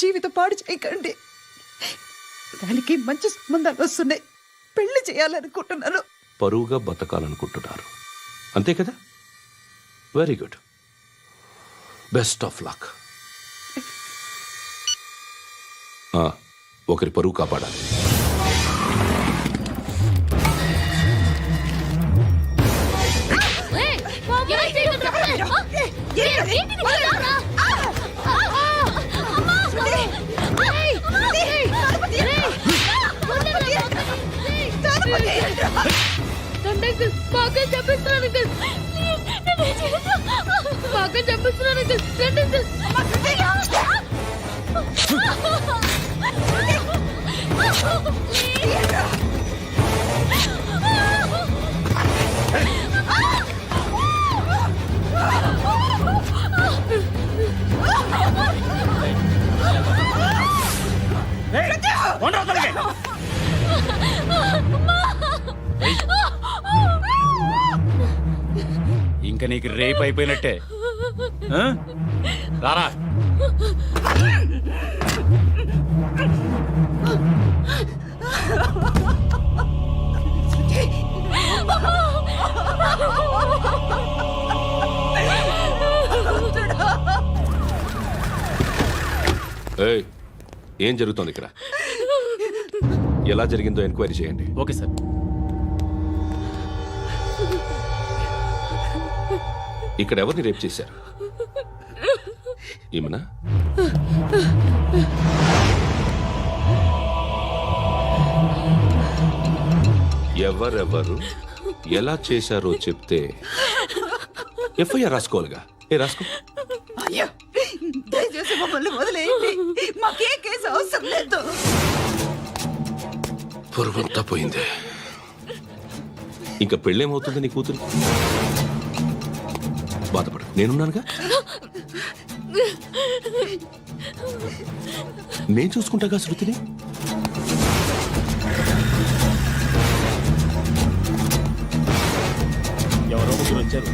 జీవితం పాడు చేయకండి. దానికి మంచి సంబంధాలు వస్తున్నాయి, పెళ్లి చేయాలనుకుంటున్నాను. పరువుగా బతకాలనుకుంటున్నారు అంతే కదా? Very good, best of luck. ఒకరి పరువు కాపాడాలి. ఇంకా నీకు రేపు అయిపోయినట్టే. రారా. ఏం జరుగుతోంది ఇక్కడ? ఎలా జరిగిందో ఎంక్వైరీ చేయండి. Okay sir. ఇక్కడ ఎవరిని రేప్ చేశారు? ఈమెనా? ఎవరెవరు ఎలా చేశారో చెప్తే ఎఫ్ఐఆర్ రాసుకోవాలిగా. రాసుకో. అయ్యో, దయచేసి మమ్మల్ని వదిలేయండి, మాకే కేసు అవసరం లేదు. పొరువంతా పోయింది. ఇంకా పెళ్ళేమవుతుంది నీ కూతురు? బాధపడు, నేనున్నానుగా. నేను చూసుకుంటాగా శృతిని. ఎవరో ముగ్గురు వచ్చారు.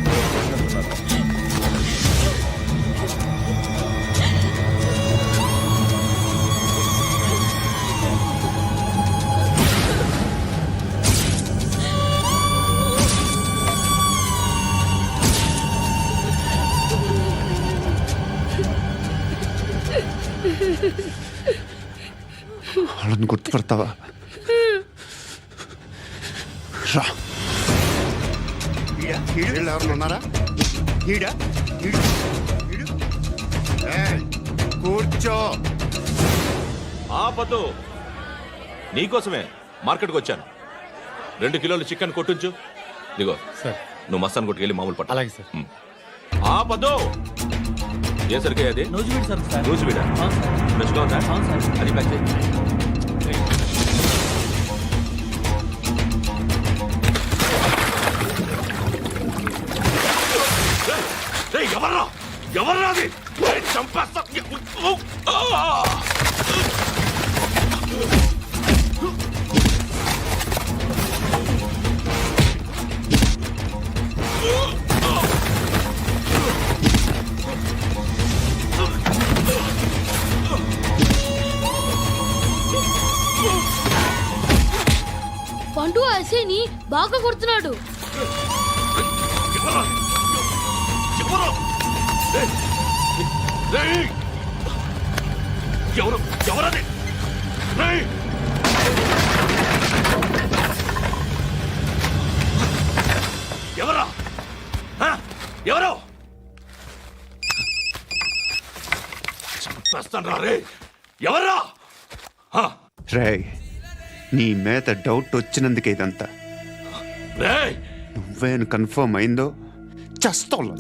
వాళ్ళని గుర్తుపడతావా? రా. ఎవరు ఉన్నారా? కూర్చో. ఆపదు, నీకోసమే మార్కెట్కి వచ్చాను. 2 కిలోలు చికెన్ కొట్టించు. ఇదిగో సార్, నువ్వు మస్తాన్ కొట్టుకెళ్ళి మామూలు పట్టు. అలాగే సార్. ఆపదు. ఏ సరికి అది? నూజివీడు సార్. నూజివీడా? ఫ్రెష్గా ఉందా? అది ప్యాక్ చేయి. ఎవర్రా ఎవర్రా అది? చంపేస్తా. పండు అసేని బాగా కొడుతున్నాడు. ఎవరది? ఎవరా? ఎవరో చంపేస్తాను రే. ఎవరా? రే, నీ మీద డౌట్ వచ్చినందుకే ఇదంతా. నువ్వేను కన్ఫర్మ్ అయిందో చస్తావు.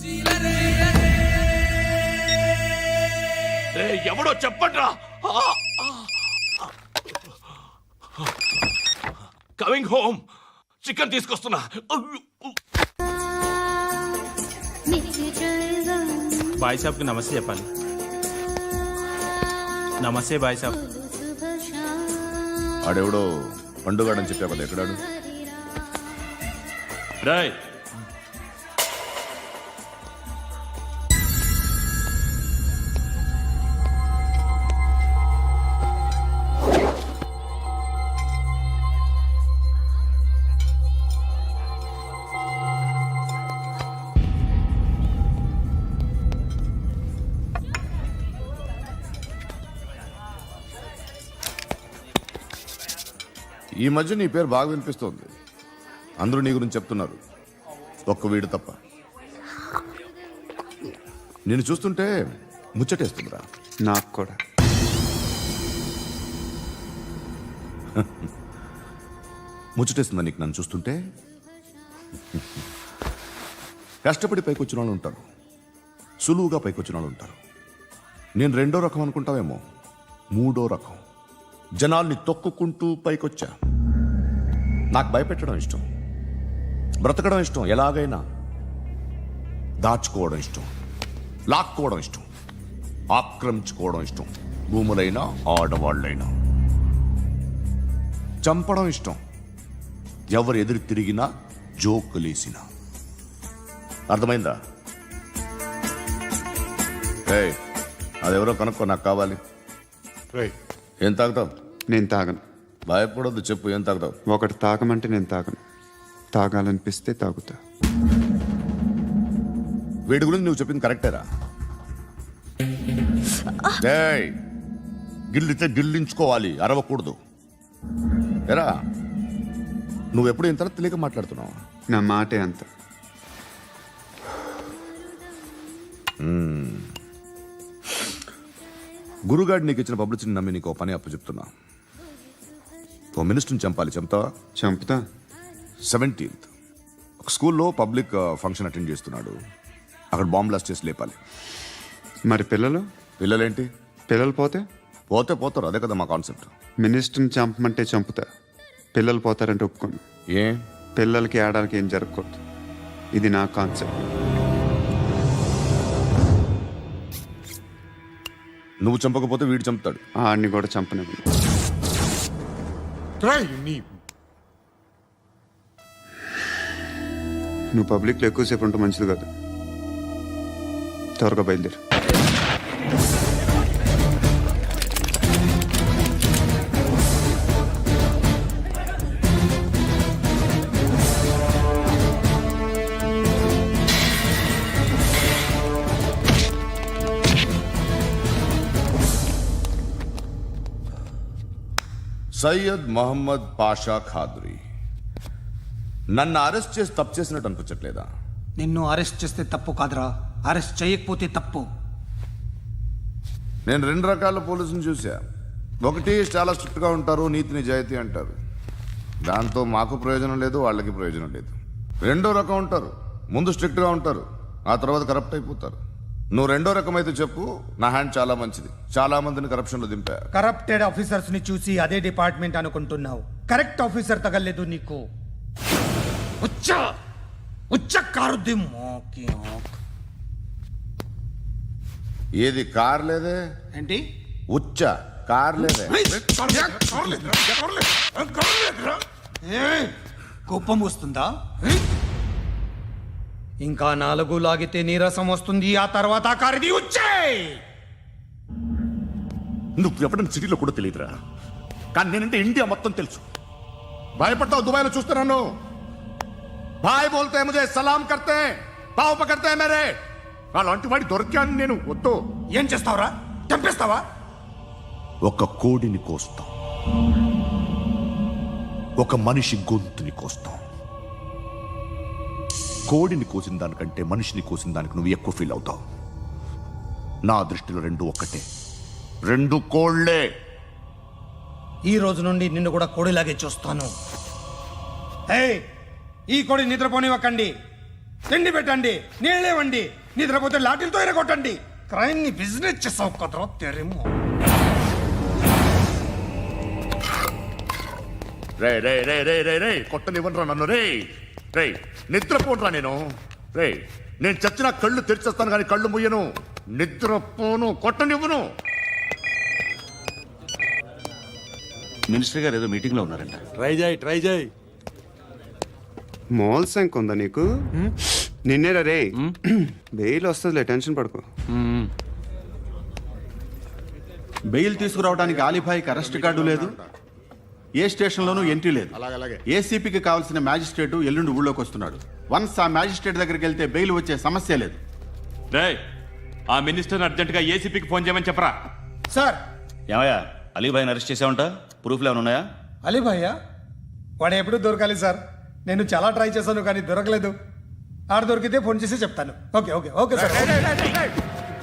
ఎవడో చెప్పండ్రా. Coming home. చికెన్ తీసుకొస్తున్నా. బాయ్ సాబ్కి నమస్తే చెప్పాలి. నమస్తే బాయ్ సాబ్. ఆడెవడో పండుగాడని చెప్పా కదా, ఎక్కడాడు? రాయ్, ఈ మధ్య నీ పేరు బాగా వినిపిస్తోంది. అందరూ నీ గురించి చెప్తున్నారు, ఒక్క వీడు తప్ప. నేను చూస్తుంటే ముచ్చటేస్తుందిరా. నాకు కూడా. ముచ్చటేస్తుందా నీకు నన్ను చూస్తుంటే? కష్టపడి పైకొచ్చిన వాళ్ళు ఉంటారు, సులువుగా పైకొచ్చిన వాళ్ళు ఉంటారు. నేను రెండో రకం అనుకుంటావేమో, మూడో రకం. జనాల్ని తొక్కుకుంటూ పైకొచ్చా. నాకు భయపెట్టడం ఇష్టం, బ్రతకడం ఇష్టం, ఎలాగైనా దాచుకోవడం ఇష్టం, లాక్కోవడం ఇష్టం, ఆక్రమించుకోవడం ఇష్టం. భూములైనా ఆడవాళ్ళైనా చంపడం ఇష్టం, ఎవరు ఎదురు తిరిగినా జోకులేసినా. అర్థమైందా? ఏయ్, అదెవరో కనుక్కో, నాకు కావాలి. ఏం తాగుతావు? నేను తాగను. భయపడొద్దు, చెప్పు ఏం తాగుతావు? ఒకటి తాగమంటే నేను తాగను. తాగాలనిపిస్తే తాగుతా. వీడి గురించి నువ్వు చెప్పింది కరెక్టేరా? ఏయ్, గిల్లితే గిల్లించుకోవాలి, అరవకూడదు. ఎరా, నువ్వెప్పుడు ఇంత తెలియక మాట్లాడుతున్నావు? నా మాటే అంత. గురుగాడు నీకు ఇచ్చిన పబ్లిసిటీని నమ్మి నీకు ఓ పని అప్పు చెప్తున్నా. ఓ మినిస్టర్ని చంపాలి, చంపుతావా? చంపుతా. 17th ఒక స్కూల్లో పబ్లిక్ ఫంక్షన్ అటెండ్ చేస్తున్నాడు. అక్కడ బాంబ్ బ్లాస్ట్ చేసి లేపాలి. మరి పిల్లలు? పిల్లలేంటి? పిల్లలు పోతే? పోతే పోతారు, అదే కదా మా కాన్సెప్ట్. మినిస్టర్ని చంపమంటే చంపుతా, పిల్లలు పోతారంటే ఒప్పుకోను. ఏ? పిల్లలకి ఆడాలకి ఏం జరగకూడదు. ఇది నా కాన్సెప్ట్. నువ్వు చంపకపోతే వీడు చంపుతాడు. ఆడిని కూడా చంపనివ్వను. నువ్వు పబ్లిక్లో ఎక్కువసేపు ఉంటే మంచిది కాదు. త్వరగా బయలుదేరు. సయ్యద్ మహమ్మద్ పాషా ఖాద్రీ. నన్ను అరెస్ట్ చేసి తప్పు చేసినట్టు అనిపించట్లేదా? నిన్ను అరెస్ట్ చేస్తే తప్పు కాదురా, అరెస్ట్ చేయకపోతే తప్పు. నేను రెండు రకాల పోలీసుని చూసా. ఒకటి చాలా స్ట్రిక్ట్గా ఉంటారు, నీతి నిజాయితీ అంటారు, దాంతో మాకు ప్రయోజనం లేదు, వాళ్ళకి ప్రయోజనం లేదు. రెండో రకం ఉంటారు, ముందు స్ట్రిక్ట్గా ఉంటారు, ఆ తర్వాత కరప్ట్ అయిపోతారు. నువ్వు రెండో రకం అయితే చెప్పు, నా హ్యాండ్ చాలా మంచిది, చాలా మందిని కరప్షన్లో దింపా. కరప్టెడ్ ఆఫీసర్స్ ని చూసి అదే డిపార్ట్మెంట్ అనుకుంటున్నావు. కరెక్ట్ ఆఫీసర్ తగలేదు నీకు. కారుద్ది మోకి. ఏది కార్ లేదే? ఏంటి? ఉచ్చ కార్ లేదే? కోపం వస్తుందా? ఇంకా 4 లాగితే నీరసం వస్తుంది, ఆ తర్వాత కారిది వచ్చే. నువ్వు ఎప్పుడైనా సిటీలో కూడా తెలియదురా, కానీ నేనంటే ఇండియా మొత్తం తెలుసు. భయపడతావు? దుబాయ్లో చూస్తున్నాను. భాయ్ బోల్తే ముజే సలాం కర్తే, పావు పకర్తే మేరే. అలాంటి వాడి దొరికాను నేను. వద్దు. ఏం చేస్తావురా? చంపేస్తావా? ఒక కోడిని కోస్తాం, ఒక మనిషి గొంతుని కోస్తాం. కోడిని కోసిన దానికంటే మనిషిని కోసిన దానికి నువ్వు ఎక్కువ ఫీల్ అవుతావు. నా దృష్టిలో రెండు ఒక్కటే, రెండు కోళ్లే. ఈ రోజు నుండి నిన్ను కూడా కోడిలాగే చూస్తాను. ఈ కోడి నిద్రపోనివ్వకండి, తిండి పెట్టండి, నీళ్ళేవండి. నిద్రపోతే లాఠీలతో ఎరగొట్టండి. క్రైమ్ ని బిజినెస్ చేసావు కదరా తెరేమో. రే రే రే రే రే రే కొట్టనివ్వనరా నన్ను. రే రే నిద్రపోనరా నేను. రే నేను చచ్చిన కళ్ళు తెరిచేస్తాను కానీ కళ్ళు ముయ్యను. నిద్రపోను, కొట్టనివ్వను. మినిస్టర్ గారు ఏదో మీటింగ్ లో ఉన్నారంట. ట్రై చేయి. మోల్ సంక్ ఉందా నీకు? నిన్నేరా రే. బెయిల్ వస్తుందిలే, టెన్షన్ పడుకో. బెయిల్ తీసుకురావడానికి ఆలిభాయికి అరెస్ట్ కార్డు లేదు, ఏ స్టేషన్లోనూ ఎంట్రీ లేదు. ఏసీపీకి కావాల్సిన మ్యాజిస్ట్రేటు ఎల్లుండి ఊళ్ళోకి వస్తున్నాడు. వన్స్ ఆ మ్యాజిస్ట్రేట్ దగ్గరికి వెళ్తే బెయిల్ వచ్చే సమస్య లేదు. ఆ మినిస్టర్ అర్జెంట్ గా ఏసీపీకి ఫోన్ చేయమని చెప్పరా. సార్. ఏమయ్యా, అలీభాయిని అరెస్ట్ చేసావంట? ప్రూఫ్లు ఏమైనా ఉన్నాయా? అలీభయ్య వాడు ఎప్పుడు దొరకాలి సార్. నేను చాలా ట్రై చేశాను కానీ దొరకలేదు. ఆడ దొరికితే ఫోన్ చేసి చెప్తాను. Okay okay okay sir.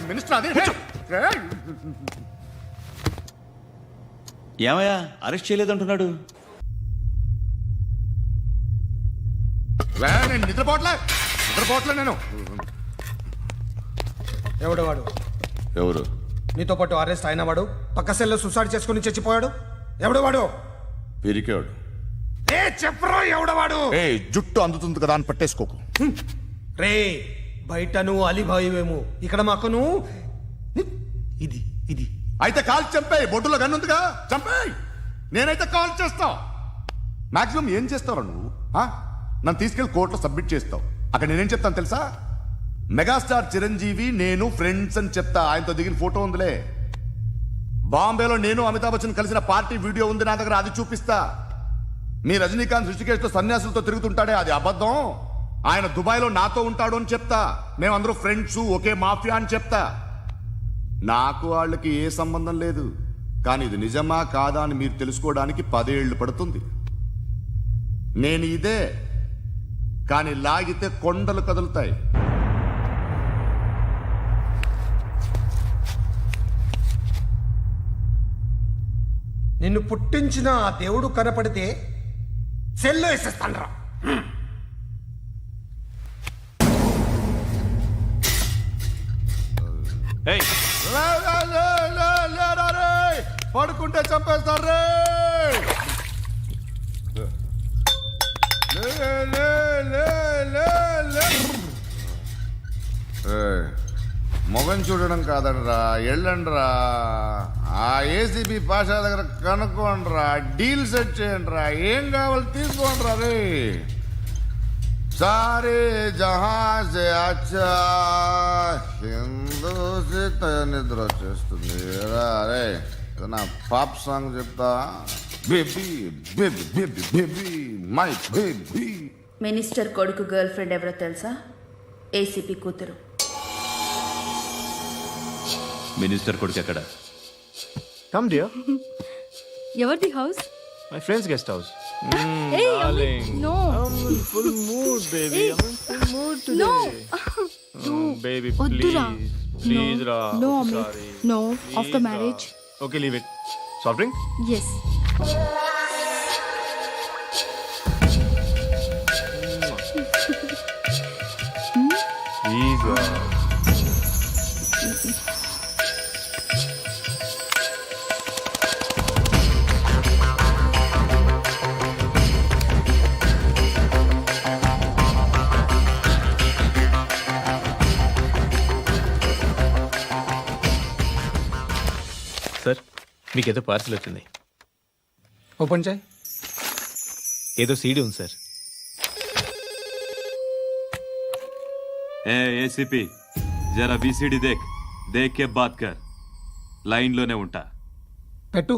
Minister అది ఏమయ్యా అరెస్ట్ చేయలేదంటున్నాడు? నేను నిద్రపోవట్లే నేను. ఎవడు వాడు? ఎవరు? నీతో పాటు అరెస్ట్ అయిన వాడు, పక్క సెల్లో సూసైడ్ చేసుకుని చచ్చిపోయాడు. ఎవడు వాడు? పిరికాడు. ఏ చెప్పరా ఎవడవాడు? ఏ జుట్టు అందుతుంది కదా అని పట్టేసుకోకు. రే బయట నువ్వు అలీబాయివేమో, ఇక్కడ మాకు నువ్వు ఇది ఇది. అయితే కాల్ చంపేయి. బొడ్డులో గన్నుందిగా చంపేయి. నేనైతే కాల్ చేస్తా. మాక్సిమం ఏం చేస్తావు నువ్వు? నన్ను తీసుకెళ్లి కోర్టులో సబ్మిట్ చేస్తావు. అక్కడ నేనేం చెప్తాను తెలుసా? మెగాస్టార్ చిరంజీవి నేను ఫ్రెండ్స్ అని చెప్తా. ఆయనతో దిగిన ఫోటో ఉందిలే. బాంబేలో నేను అమితాబ్ బచ్చన్ కలిసిన పార్టీ వీడియో ఉంది నా దగ్గర, అది చూపిస్తా. మీ రజనీకాంత్ ఋషికేష్తో సన్యాసులతో తిరుగుతుంటాడే, అది అబద్ధం. ఆయన దుబాయ్లో నాతో ఉంటాడు అని చెప్తా. మేమందరూ ఫ్రెండ్స్, ఒకే మాఫియా అని చెప్తా. నాకు వాళ్ళకి ఏ సంబంధం లేదు. కానీ ఇది నిజమా కాదా అని మీరు తెలుసుకోవడానికి 10 ఏళ్ళు పడుతుంది. నేను ఇదే, కానీ లాగితే కొండలు కదులుతాయి. నిన్ను పుట్టించిన ఆ దేవుడు కనపడితే సెల్లో వేసేస్తానరా. ఏయ్, పడుకుంటే చంపేస్తారు. మొగం చూడడం కాదండ్రా, వెళ్ళండ్రా. ఆ ఏసీబీ పాషా దగ్గర కనుక్కోండ్రా, డీల్ సెట్ చేయండిరా. ఏం కావాలి తీసుకోండిరా. రే సారే జహా సే అచ్చా హిందూ సే నిద్ర వచ్చేస్తుంది. రే నా పాప్ సాంగ్ చెప్తా. Baby baby baby baby my baby. Minister కొడుకు గర్ల్ ఫ్రెండ్ ఎవరో తెలుసా? ఏసీపీ కూతురు. మినిస్టర్ కొడుకు ఎక్కడ? Come, dear. ఎవరిది house? My friend's guest house. Hey, Darling. no. I'm in full mood, baby. I'm in full mood today. No. Baby, వద్దురా. please. Please, No. Ra. No, I'm Amit. sorry. No. Please, After Ra. marriage. Okay, leave it. Soft drink? Yes. Please, Ra. Sir, మీకేదో parcel వచ్చింది. Open చేయి. ఏదో CD ఉంది sir. ఏ ACP, జరా BCD దేక్ కే బాత్ కర్. లైన్లోనే ఉంటా. పెట్టు.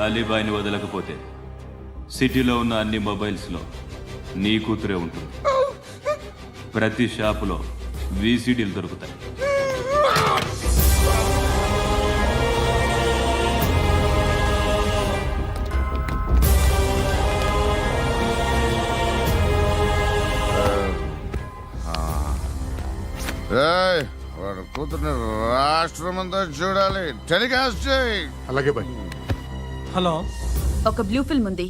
అలీబాయిని వదలకపోతే సిటీలో ఉన్న అన్ని మొబైల్స్లో నీ కూతురే ఉంటుంది. ప్రతి షాపులో వీసీడీలు దొరుకుతాయి. వాడు కూతుర్ని రాష్ట్రమంతా చూడాలి. టెలికాస్ట్ చేయి. అలాగే బాయ్. హలో, ఒక బ్లూ ఫిల్మ్ ఉంది,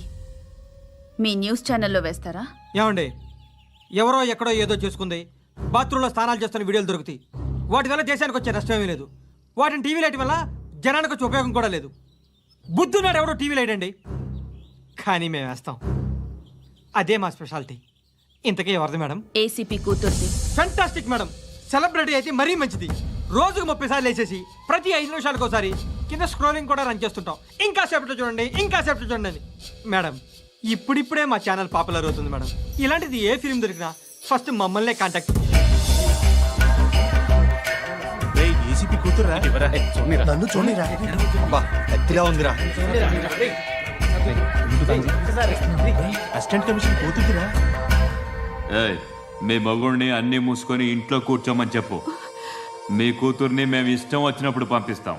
మీ న్యూస్ ఛానల్లో వేస్తారా? ఏమండి? ఎవరో ఎక్కడో ఏదో చేసుకుంది, బాత్రూంలో స్నానాలు చేస్తున్న వీడియోలు దొరుకుతాయి. వాటి వల్ల దేశానికి వచ్చే నష్టమేమీ లేదు. వాటిని టీవీ లైట్ వల్ల జనానికి వచ్చే ఉపయోగం కూడా లేదు. బుద్ధున్నాడు ఎవడో టీవీ లైట్ అండి, కానీ మేము వేస్తాం. అదే మా స్పెషాలిటీ. ఇంతకీ ఎవరిది మేడం? ఏసీపీ కూతుర్ది. Fantastic madam. సెలబ్రిటీ అయితే మరీ మంచిది. రోజుకు 30 సార్లు వేసేసి ప్రతి 5 నిమిషాలకు ఒకసారి కింద స్క్రోలింగ్ కూడా రన్ చేస్తుంటాం. ఇంకా సేపట్లో చూడండి, ఇంకా సేపట్లో చూడండి అని. మేడం, ఇప్పుడిప్పుడే మా ఛానల్ పాపులర్ అవుతుంది మేడం. ఇలాంటిది ఏ ఫిల్మ్ దొరికినా ఫస్ట్ మమ్మల్నే కాంటాక్ట్. ఏసీపీ కూతురా నన్ను చూడరా బా ఎత్తిగా ఉందిరా. అసిస్టెంట్ కమిషన్ కూతురురా. ఏయ్, మీ మగుడిని అన్ని మూసుకొని ఇంట్లో కూర్చోమని చెప్పు. మీ కూతుర్ని మేము ఇష్టం వచ్చినప్పుడు పంపిస్తాం.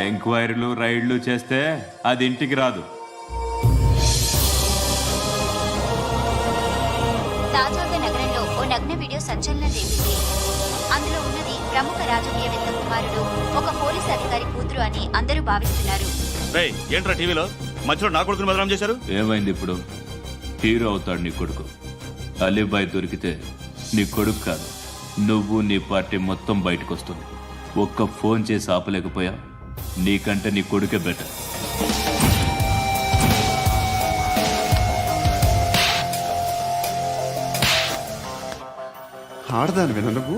ఎంక్వైరీలు రైడ్లు చేస్తే అది ఇంటికి రాదు. తాజాగా నగరంలో ఓ నగ్న వీడియో సంచలనం రేపింది. అందులో ఉన్నది ప్రముఖ రాజకీయవేత్త కుమారుడు, ఒక పోలీస్ అధికారి కూతురు అని అందరూ భావిస్తున్నారు. ఏంట్రా టీవీలో మధ్యలో నా కొడుకుని బదనాం చేశారు? ఏమైంది ఇప్పుడు? హీరో అవుతాడు నీ కొడుకు. అలీబాయ్ దొరికితే నీ కొడుకు కాదు, నువ్వు నీ పార్టీ మొత్తం బయటకు వస్తుంది. ఒక్క ఫోన్ చేసి ఆపలేకపోయా? నీకంటే నీ కొడుకే బెటర్. ఆడదాను విన నువ్వు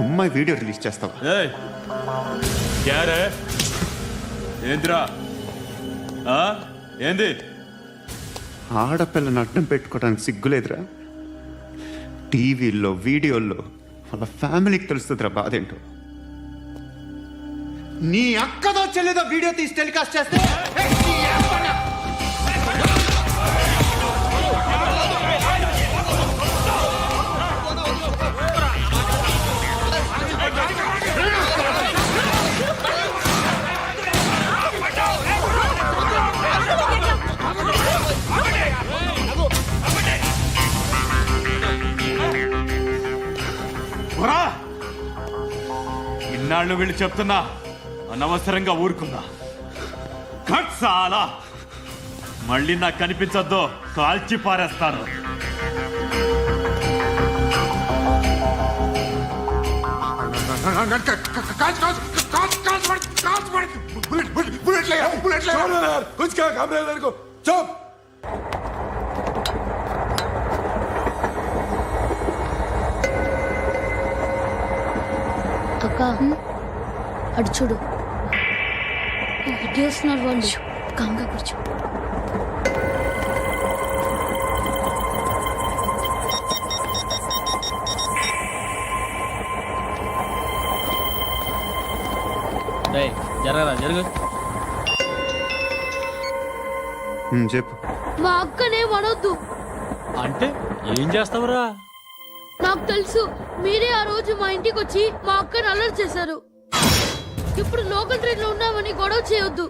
అమ్మాయి వీడియో రిలీజ్ చేస్తావా? ఏంద్రా ఏంది? ఆడపిల్లని అడ్డం పెట్టుకోవడానికి సిగ్గులేదురా? టీవీల్లో వీడియోల్లో వాళ్ళ ఫ్యామిలీకి తెలుస్తుందిరా బాధేంటో. నీ అక్కదో చెల్లిదో వీడియో తీసి టెలికాస్ట్ చేస్తే ఇన్నాళ్ళు వీళ్ళు చెప్తున్నా అనవసరంగా ఊరుకుందా. కట్ సాలా, మళ్ళీ నాకు కనిపించొద్దు, కాల్చి పారేస్తాను. అక్క అడు చూడు, వస్తున్నారు వాళ్ళు. కాంగా కూర్చో. జరగరా జరుగు. చెప్పు. మా అక్కనే వనొద్దు అంటే ఏం చేస్తావురా? నాకు తెలుసు, మీరే ఆ రోజు మా ఇంటికి వచ్చి మా అక్కని అల్లరి చేశారు. ఇప్పుడు లోకల్ ట్రైన్ లో ఉన్నామని గొడవ చేయొద్దు.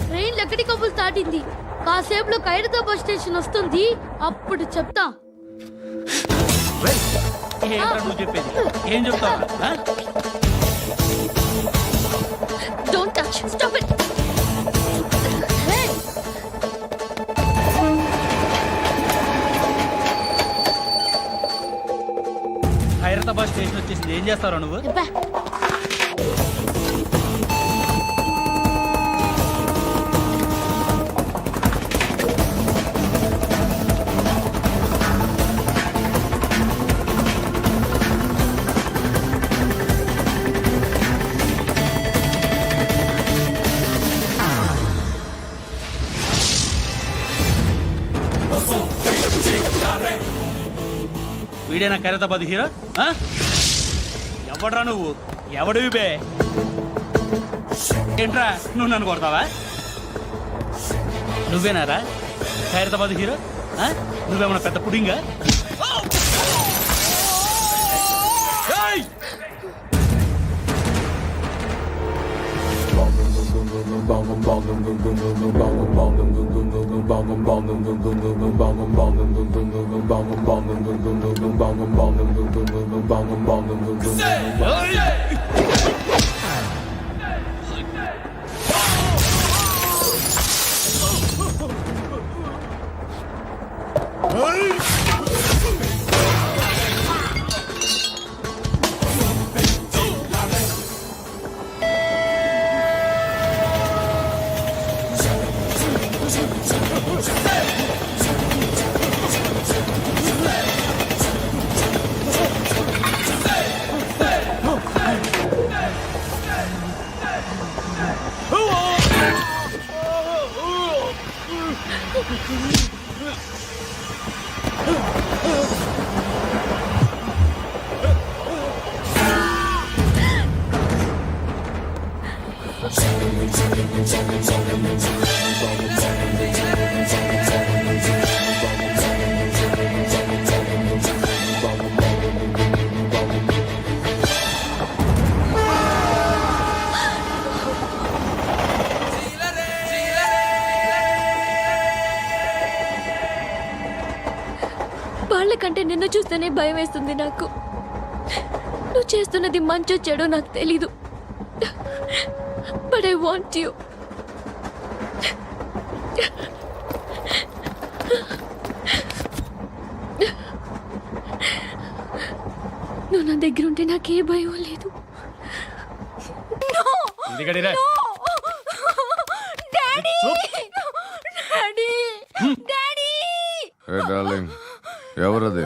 ట్రైన్ లక్కడి కబులు దాటింది, కాసేపులో ఖైరతాబాద్ స్టేషన్ వస్తుంది, అప్పుడు చెప్తా. నువ్వు చెప్పేది ఏం చెప్తావు? Don't touch, stop it. Khairatabad station వచ్చేసింది, ఏం చేస్తావు నువ్వు? వీడేనా ఖైరతాబాద్ హీరో? ఎవడ్రా నువ్వు? ఎవడివి బే? ఏంట్రా నువ్వు నన్ను కొడతావా? నువ్వేనారా ఖైరతాబాద్ హీరో? నువ్వేమన్నా పెద్ద పుడింగా? వాళ్ళకంటే నిన్ను చూస్తేనే భయం వేస్తుంది నాకు. నువ్వు చేస్తున్నది మంచో చెడో నాకు తెలీదు, బట్ ఐ వాంట్ యూ. నువ్వు నా దగ్గర ఉంటే నాకే భయం లేదు. ఏ డార్లింగ్, ఎవరది?